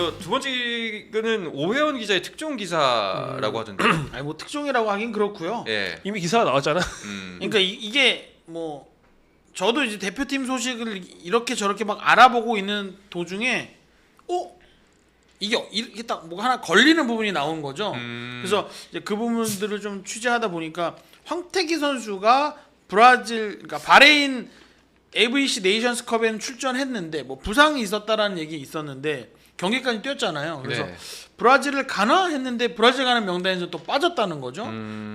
저 두 번째 거는 오해원 기자의 특종 기사라고 하던데. 아니 뭐 특종이라고 하긴 그렇고요. 예. 이미 기사가 나왔잖아. 그러니까 이게 뭐 저도 이제 대표팀 소식을 이렇게 저렇게 막 알아보고 있는 도중에 이게 딱 뭐가 하나 걸리는 부분이 나온 거죠. 그래서 이제 그 부분들을 좀 취재하다 보니까 황태기 선수가 브라질 그러니까 바레인 AVC 네이션스컵에는 출전했는데 뭐 부상이 있었다라는 얘기 있었는데 경기까지 뛰었잖아요. 그래서 네. 브라질을 가나 했는데 브라질 가는 명단에서 또 빠졌다는 거죠.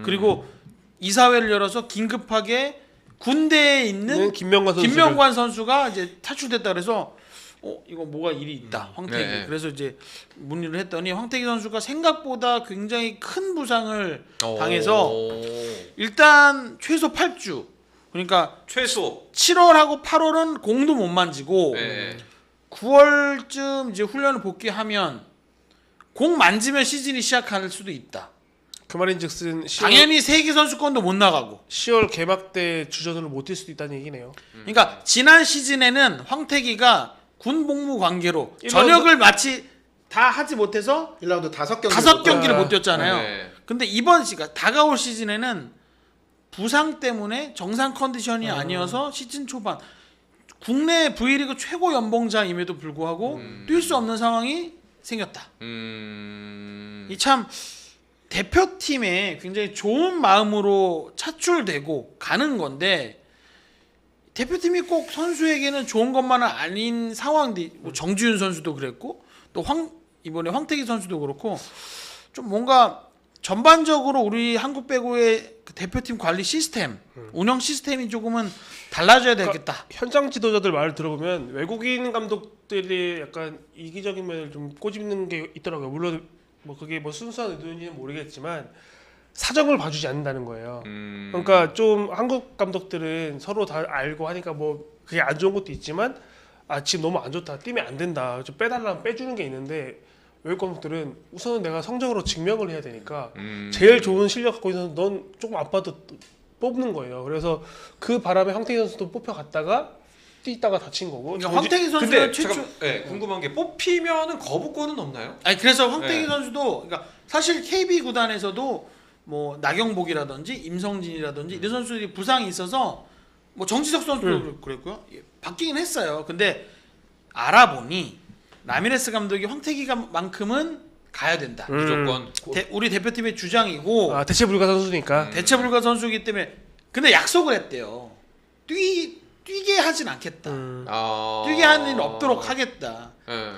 그리고 이사회를 열어서 긴급하게 군대에 있는 김명관 선수가 이제 탈출됐다 그래서 이거 뭐가 일이 있다 황태기. 네. 그래서 이제 문의를 했더니 황태기 선수가 생각보다 굉장히 큰 부상을 당해서 일단 최소 8주 그러니까 최소 7월하고 8월은 공도 못 만지고 네. 9월쯤 이제 훈련을 복귀하면 공 만지면 시즌이 시작할 수도 있다. 그 말인즉슨 당연히 세계 선수권도 못 나가고 10월 개막 때 주전으로 못 뛸 수도 있다는 얘기네요. 그러니까 지난 시즌에는 황태기가 군 복무 관계로 전역을 마치 다 하지 못해서 1라운드 5경기를 못 뛰었잖아요. 네. 근데 이번 시가 다가올 시즌에는 부상 때문에 정상 컨디션이 아니어서 시즌 초반 국내 V리그 최고 연봉자임에도 불구하고 뛸 수 없는 상황이 생겼다. 이 참 대표팀에 굉장히 좋은 마음으로 차출되고 가는 건데 대표팀이 꼭 선수에게는 좋은 것만은 아닌 상황들이 뭐 정지훈 선수도 그랬고 또 이번에 황태기 선수도 그렇고 좀 뭔가 전반적으로 우리 한국 배구의 그 대표팀 관리 시스템, 운영 시스템이 조금은 달라져야 되겠다. 현장 지도자들 말을 들어보면 외국인 감독들이 약간 이기적인 면을 좀 꼬집는 게 있더라고요. 물론 뭐 그게 뭐 순수한 의도인지는 모르겠지만 사정을 봐주지 않는다는 거예요. 그러니까 좀 한국 감독들은 서로 다 알고 하니까 뭐 그게 안 좋은 것도 있지만 지금 너무 안 좋다, 뛰면 안 된다, 좀 빼달라면 빼주는 게 있는데 외국 감독들은 우선은 내가 성적으로 증명을 해야 되니까 제일 좋은 실력 갖고 있는 넌 조금 아파도 뽑는 거예요. 그래서 그 바람에 황태기 선수도 뽑혀갔다가 뛰다가 다친 거고. 그러니까 황태기 선수가 근데 최초 궁금한 게 뽑히면은 거부권은 없나요? 아니 그래서 황태기 선수도 그러니까 사실 KB 구단에서도 뭐 나경복이라든지 임성진이라든지 이런 선수들이 부상이 있어서 뭐 정지석 선수도 그랬고요. 바뀌긴 했어요. 근데 알아보니 라미레스 감독이 황태기만큼은 가야 된다. 무조건. 우리 대표팀의 주장이고 대체 불가 선수니까. 대체 불가 선수이기 때문에 근데 약속을 했대요. 뛰게 하진 않겠다. 뛰게 하는 일 없도록 하겠다.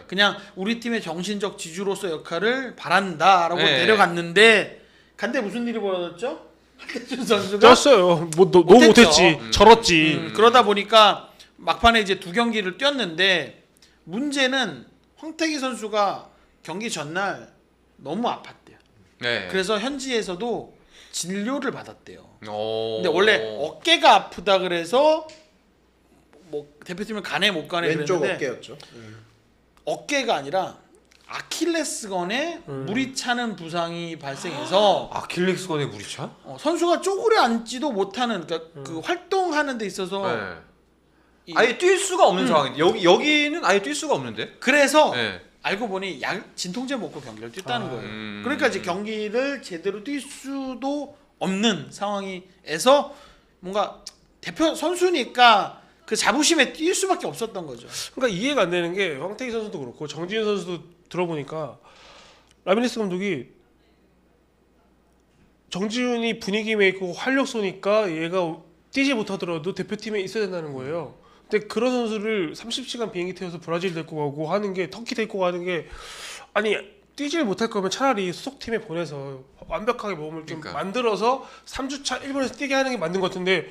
그냥 우리 팀의 정신적 지주로서 역할을 바란다라고 데려갔는데 간데 무슨 일이 벌어졌죠? 한태준 선수가 쪘어요. 뭐 너무 못했지. 절었지. 그러다 보니까 막판에 이제 2경기를 뛰었는데 문제는 황태기 선수가 경기 전날 너무 아팠대요. 네. 그래서 현지에서도 진료를 받았대요. 근데 근데 원래 어깨가 아프다 그래서 뭐 대표팀을 가네 못 가네 왼쪽 그랬는데 어깨였죠. 어깨가 아니라 아킬레스건에 물이 차는 부상이 발생해서 아킬레스건에 물이 차? 선수가 쪼그려 앉지도 못하는 그러니까 그 활동하는 데 있어서 아예 뛸 수가 없는 상황인데 여기는 아예 뛸 수가 없는데. 그래서 알고 보니 진통제 먹고 경기를 뛰었다는 거예요. 그러니까 이제 경기를 제대로 뛸 수도 없는 상황에서 뭔가 대표 선수니까 그 자부심에 뛸 수밖에 없었던 거죠. 그러니까 이해가 안 되는 게 황태기 선수도 그렇고 정지훈 선수도 들어보니까 라미레스 감독이 정지훈이 분위기 메이커고 활력 쏘니까 얘가 뛰지 못하더라도 대표팀에 있어야 된다는 거예요. 근데 그런 선수를 30시간 비행기 태워서 브라질 데리고 가고 하는 게 터키 데리고 가는 게 아니 뛰질 못할 거면 차라리 소속팀에 보내서 완벽하게 몸을 좀 만들어서 3주차 일본에서 뛰게 하는 게 맞는 것 같은데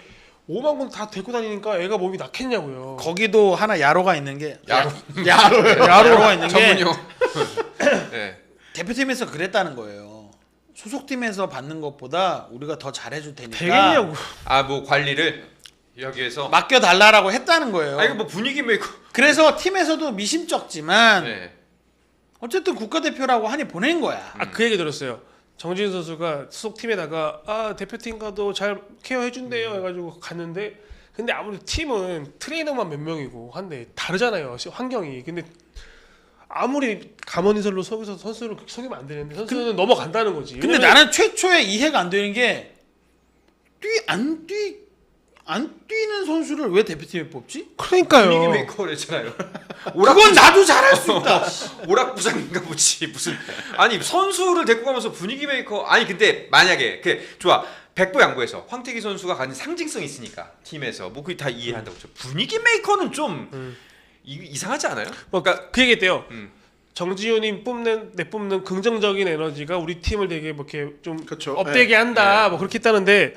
5만 군 다 데리고 다니니까 애가 몸이 낙했냐고요. 거기도 하나 야로가 있는 게 야로가 있는 게 전문용. 대표팀에서 그랬다는 거예요. 소속팀에서 받는 것보다 우리가 더 잘해줄 테니까 되겠냐고. 뭐 관리를 여기에서 맡겨달라고 했다는 거예요. 이거 뭐 분위기 메이커. 그래서 팀에서도 미심쩍지만 어쨌든 국가대표라고 하니 보낸 거야. 그 얘기 들었어요. 정지훈 선수가 소속팀에다가 대표팀 가도 잘 케어해준대요 해가지고 갔는데 근데 아무래도 팀은 트레이너만 몇 명이고 한데 다르잖아요 환경이. 근데 아무리 감언이설로 속여서 선수를 속이면 안 되는데 선수는 넘어간다는 거지. 근데 왜냐면 나는 최초에 이해가 안 되는 게 안 뛰는 선수를 왜 대표팀에 뽑지? 그러니까요. 분위기 메이커랬잖아요. 그건 나도 잘할 수 있다. 오락부장인가 보지 무슨 아니 선수를 데리고 가면서 분위기 메이커 아니 근데 만약에 그 좋아 백보 양보해서 황태기 선수가 가진 상징성이 있으니까 팀에서 뭐 그게 다 이해한다고 쳐. 분위기 메이커는 좀 이상하지 않아요? 뭐 그러니까 그 얘기했대요. 음. 정지훈이 내뿜는 긍정적인 에너지가 우리 팀을 되게 뭐 이렇게 좀 그쵸. 업되게 한다. 뭐 그렇게 했다는데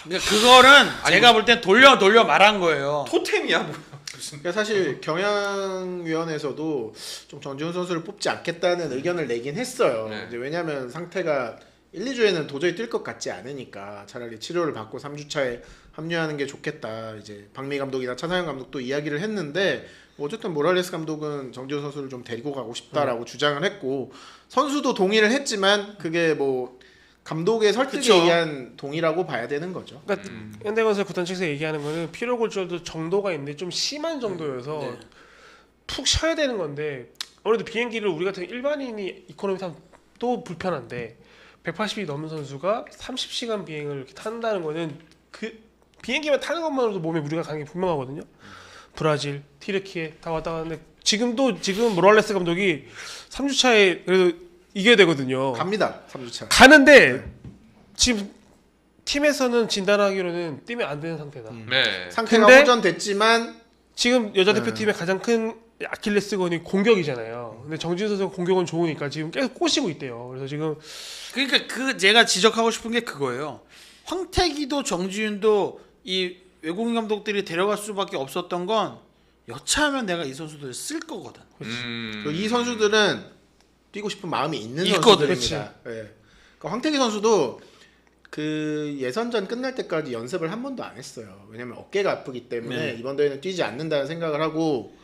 그러니까 그거는 제가 볼 땐 돌려 말한 거예요. 토템이야 뭐야 무슨 그러니까 사실 경향위원회에서도 좀 정지훈 선수를 뽑지 않겠다는 의견을 내긴 했어요. 네. 이제 왜냐하면 상태가 1, 2주에는 도저히 뛸 것 같지 않으니까 차라리 치료를 받고 3주차에 합류하는 게 좋겠다. 이제 박미 감독이나 차상현 감독도 이야기를 했는데 어쨌든 모랄레스 감독은 정지훈 선수를 좀 데리고 가고 싶다라고 주장을 했고 선수도 동의를 했지만 그게 뭐 감독의 설득에 그쵸. 의한 동의라고 봐야 되는 거죠. 그러니까 현대건설 구단 측에서 얘기하는 거는 피로 골절도 정도가 있는데 좀 심한 정도여서 네. 푹 쉬어야 되는 건데 아무래도 비행기를 우리 같은 일반인이 이코노미 타면 또 불편한데 180이 넘은 선수가 30시간 비행을 이렇게 탄다는 거는 그 비행기만 타는 것만으로도 몸에 무리가 가는 게 분명하거든요. 브라질, 튀르키예 다 왔다 갔는데 지금 모랄레스 감독이 3주차에 그래도 이겨야 되거든요. 갑니다. 3주차. 가는데 지금 팀에서는 진단하기로는 뛰면 안 되는 상태다. 네. 상태가 근데 호전됐지만 지금 여자 대표팀의 가장 큰 아킬레스건이 공격이잖아요. 근데 정진 선수가 공격은 좋으니까 지금 계속 꼬시고 있대요. 그래서 지금 그러니까 그 제가 지적하고 싶은 게 그거예요. 황태기도 정지윤도 이 외국인 감독들이 데려갈 수밖에 없었던 건 여차하면 내가 이 선수들을 쓸 거거든. 그리고 이 선수들은 뛰고 싶은 마음이 있는 있거든, 선수들입니다. 예. 그러니까 황태기 선수도 그 예선전 끝날 때까지 연습을 한 번도 안 했어요. 왜냐면 어깨가 아프기 때문에 네. 이번 대회는 뛰지 않는다는 생각을 하고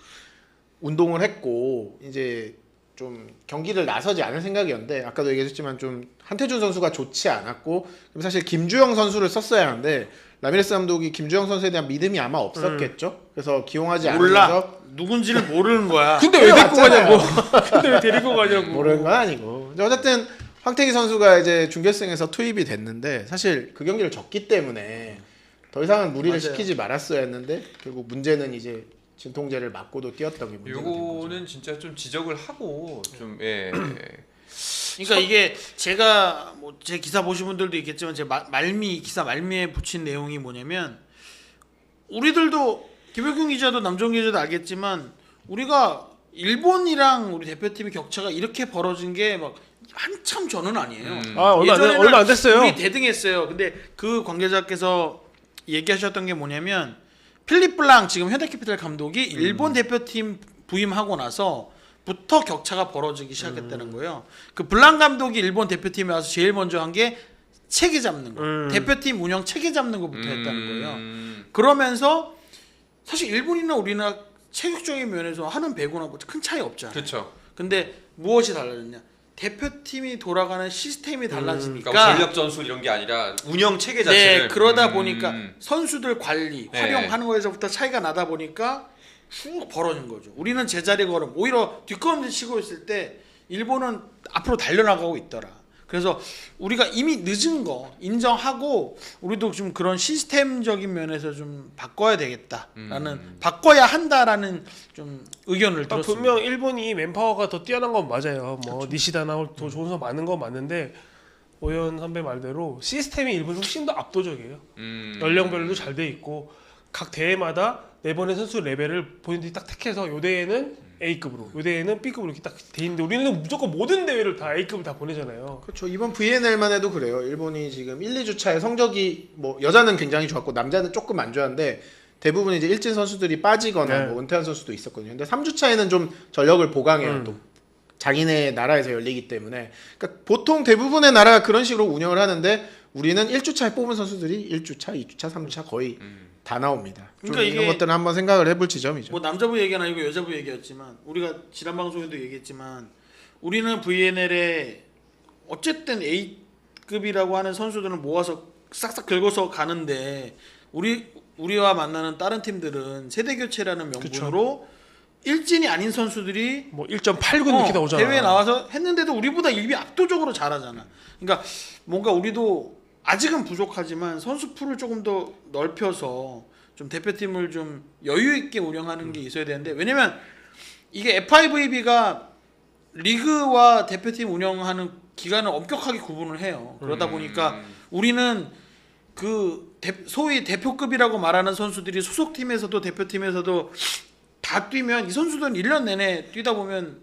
운동을 했고 이제 좀 경기를 나서지 않을 생각이었는데 아까도 얘기했지만 좀 한태준 선수가 좋지 않았고 그럼 사실 김주영 선수를 썼어야 하는데 라미레스 감독이 김주영 선수에 대한 믿음이 아마 없었겠죠. 그래서 기용하지 몰라. 않으면서 누군지를 모르는 거야. 근데 왜 데리고 왔잖아요. 가냐고. 근데 왜 데리고 가냐고. 모르는 건 아니고. 근데 어쨌든 황태기 선수가 이제 준결승에서 투입이 됐는데 사실 그 경기를 졌기 때문에 더 이상은 무리를 맞아요. 시키지 말았어야 했는데 결국 문제는 이제 진통제를 맞고도 뛰었던 게 문제가 된 거죠. 요거는 진짜 좀 지적을 하고 좀 예. 그러니까 이게 제가 뭐 제 기사 보신 분들도 있겠지만 제 기사 말미에 붙인 내용이 뭐냐면 우리들도 김혁균 기자도 남정기 기자도 알겠지만 우리가 일본이랑 우리 대표팀의 격차가 이렇게 벌어진 게 막 한참 전은 아니에요. 예전에는 얼마 안 됐어요. 우리 대등했어요. 근데 그 관계자께서 얘기하셨던 게 뭐냐면 필립 블랑 지금 현대캐피탈 감독이 일본 대표팀 부임하고 나서부터 격차가 벌어지기 시작했다는 거예요. 그 블랑 감독이 일본 대표팀에 와서 제일 먼저 한 게 체계 잡는 거, 대표팀 운영 체계 잡는 것부터 했다는 거예요. 그러면서 사실 일본이나 우리나라 체격적인 면에서 하는 배구나 큰 차이 없잖아요. 그렇죠. 근데 무엇이 달라졌냐? 대표팀이 돌아가는 시스템이 달라지니까 그러니까 전력 전술 이런 게 아니라 운영 체계 자체를 네, 그러다 보니까 선수들 관리, 네. 활용하는 거에서부터 차이가 나다 보니까 쭉 벌어진 거죠. 우리는 제자리 걸음, 오히려 뒷걸음질 치고 있을 때 일본은 앞으로 달려나가고 있더라. 그래서 우리가 이미 늦은 거 인정하고 우리도 좀 그런 시스템적인 면에서 좀 바꿔야 되겠다라는 바꿔야 한다라는 좀 의견을 들었습니다. 분명 일본이 맨파워가 더 뛰어난 건 맞아요. 뭐 니시다나 더 좋은 선수 많은 건 맞는데 오현 선배 말대로 시스템이 일본이 훨씬 더 압도적이에요. 연령별로 잘 돼 있고 각 대회마다 내보낸 선수 레벨을 본인들이 딱 택해서 요 대회는 A급으로, 요 대회는 B급으로 이렇게 딱 돼 있는데 우리는 무조건 모든 대회를 다 A급을 다 보내잖아요. 그렇죠. 이번 VNL만 해도 그래요. 일본이 지금 1, 2주차에 성적이 뭐 여자는 굉장히 좋았고 남자는 조금 안 좋았는데 대부분 이제 일진 선수들이 빠지거나 네. 뭐 은퇴한 선수도 있었거든요. 근데 3주차에는 좀 전력을 보강해요. 또 자기네 나라에서 열리기 때문에. 그러니까 보통 대부분의 나라가 그런 식으로 운영을 하는데 우리는 1주차에 뽑은 선수들이 1주차, 2주차, 3주차 거의 다 나옵니다. 그러니까 좀 이런 이게 것들은 한번 생각을 해볼 지점이죠. 뭐 남자부 얘기는 아니고 여자부 얘기였지만 우리가 지난 방송에도 얘기했지만 우리는 VNL에 어쨌든 A급이라고 하는 선수들을 모아서 싹싹 긁어서 가는데 우리와 만나는 다른 팀들은 세대 교체라는 명분으로 일진이 아닌 선수들이 뭐 1.89 이렇게 나오잖아. 대회에 나와서 했는데도 우리보다 이미 압도적으로 잘하잖아. 그러니까 뭔가 우리도 아직은 부족하지만 선수 풀을 조금 더 넓혀서 좀 대표팀을 좀 여유 있게 운영하는 게 있어야 되는데, 왜냐면 이게 FIVB가 리그와 대표팀 운영하는 기간을 엄격하게 구분을 해요. 그러다 보니까 우리는 그 소위 대표급이라고 말하는 선수들이 소속팀에서도 대표팀에서도 다 뛰면 이 선수들은 1년 내내 뛰다 보면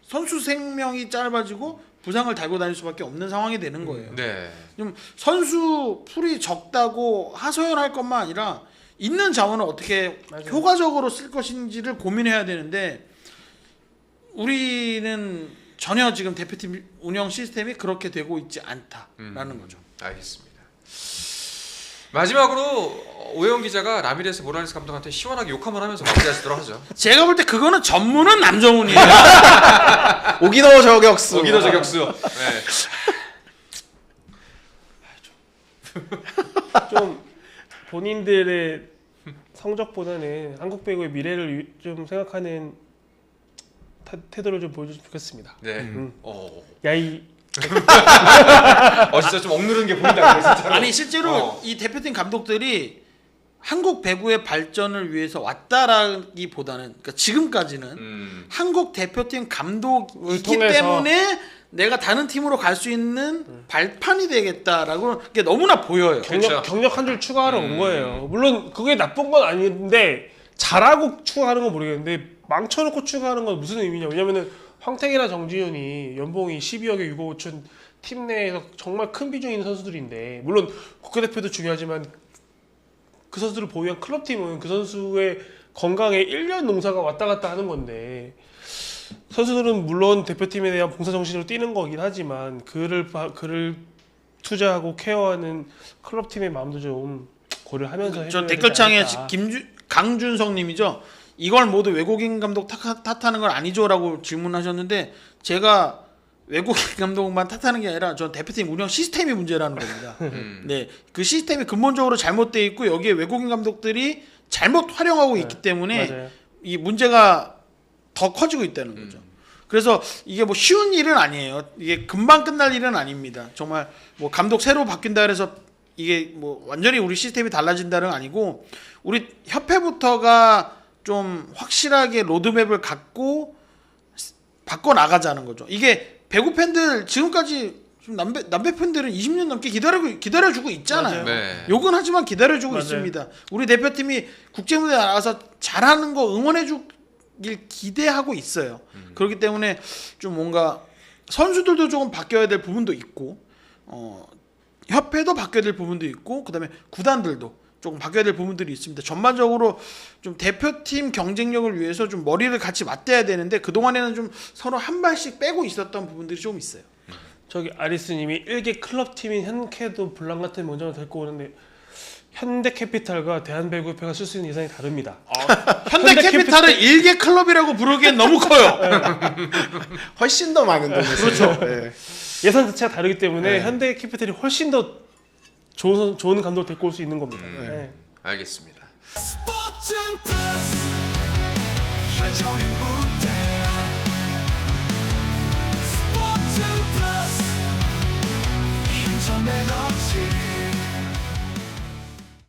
선수 생명이 짧아지고 부상을 달고 다닐 수밖에 없는 상황이 되는 거예요. 네. 좀 선수 풀이 적다고 하소연할 것만 아니라 있는 자원을 어떻게 맞아요. 효과적으로 쓸 것인지를 고민해야 되는데, 우리는 전혀 지금 대표팀 운영 시스템이 그렇게 되고 있지 않다라는 거죠. 알겠습니다. 마지막으로 오해원 기자가 라미레스 모라레스 감독한테 시원하게 욕 한번 하면서 마무리하시도록 하죠. 제가 볼 때 그거는 전문은 남정훈이에요. 오기도 저격수. 오기도 저격수. 네. 좀 본인들의 성적보다는 한국 배구의 미래를 좀 생각하는 태도를 좀 보여줬으면 좋겠습니다. 네. 야이 진짜 좀 억누르는 게 보인다. 진짜로. 아니 실제로 이 대표팀 감독들이 한국 배구의 발전을 위해서 왔다라기보다는, 그러니까 지금까지는 한국 대표팀 감독이기 통해서. 때문에 내가 다른 팀으로 갈 수 있는 발판이 되겠다라고 게 너무나 보여요. 그렇죠. 경력 한 줄 추가하러 온 거예요. 물론 그게 나쁜 건 아닌데 잘하고 추가하는 건 모르겠는데 망쳐놓고 추가하는 건 무슨 의미냐. 왜냐면은 황택이나 정지훈이 연봉이 12억에 6억 5천 팀 내에서 정말 큰 비중이 있는 선수들인데, 물론 국가대표도 중요하지만 그 선수들을 보유한 클럽팀은 그 선수의 건강에 1년 농사가 왔다 갔다 하는 건데, 선수들은 물론 대표팀에 대한 봉사정신으로 뛰는 거긴 하지만 그를 투자하고 케어하는 클럽팀의 마음도 좀 고려하면서 해줘야 저 되지 댓글창에 않을까. 강준성님이죠. 이걸 모두 외국인 감독 탓하는 건 아니죠라고 질문하셨는데, 제가 외국인 감독만 탓하는 게 아니라 전 대표팀 운영 시스템이 문제라는 겁니다. 네, 그 시스템이 근본적으로 잘못되어 있고 여기에 외국인 감독들이 잘못 활용하고 있기 때문에 맞아요. 이 문제가 더 커지고 있다는 거죠. 그래서 이게 뭐 쉬운 일은 아니에요. 이게 금방 끝날 일은 아닙니다. 정말 뭐 감독 새로 바뀐다 그래서 이게 뭐 완전히 우리 시스템이 달라진다는 건 아니고, 우리 협회부터가 좀 확실하게 로드맵을 갖고 바꿔 나가자는 거죠. 이게 배구 팬들 지금까지 좀 남배 팬들은 20년 넘게 기다려주고 있잖아요. 네. 욕은 하지만 기다려주고 맞아요. 있습니다. 우리 대표팀이 국제무대에 나가서 잘하는 거 응원해주길 기대하고 있어요. 그렇기 때문에 좀 뭔가 선수들도 조금 바뀌어야 될 부분도 있고, 협회도 바뀌어야 될 부분도 있고, 그다음에 구단들도 조금 바뀌어야 될 부분들이 있습니다. 전반적으로 좀 대표팀 경쟁력을 위해서 좀 머리를 같이 맞대야 되는데, 그동안에는 좀 서로 한 발씩 빼고 있었던 부분들이 좀 있어요. 저기 아리스님이 1개 클럽팀인 현캐도 블랑 같은 문제를 데리고 오는데, 현대캐피탈과 대한배구협회가 쓸 수 있는 예산이 다릅니다. 현대캐피탈을 일개 클럽이라고 부르기엔 너무 커요. 훨씬 더 많은 돈을 그렇죠. 네. 예산 자체가 다르기 때문에 네. 현대캐피탈이 훨씬 더 좋은 감독을 데리고 올 수 있는 겁니다. 네. 알겠습니다. 스포츠는 플러스 한정의 무대 스포츠는 플러스 힘좀 에너지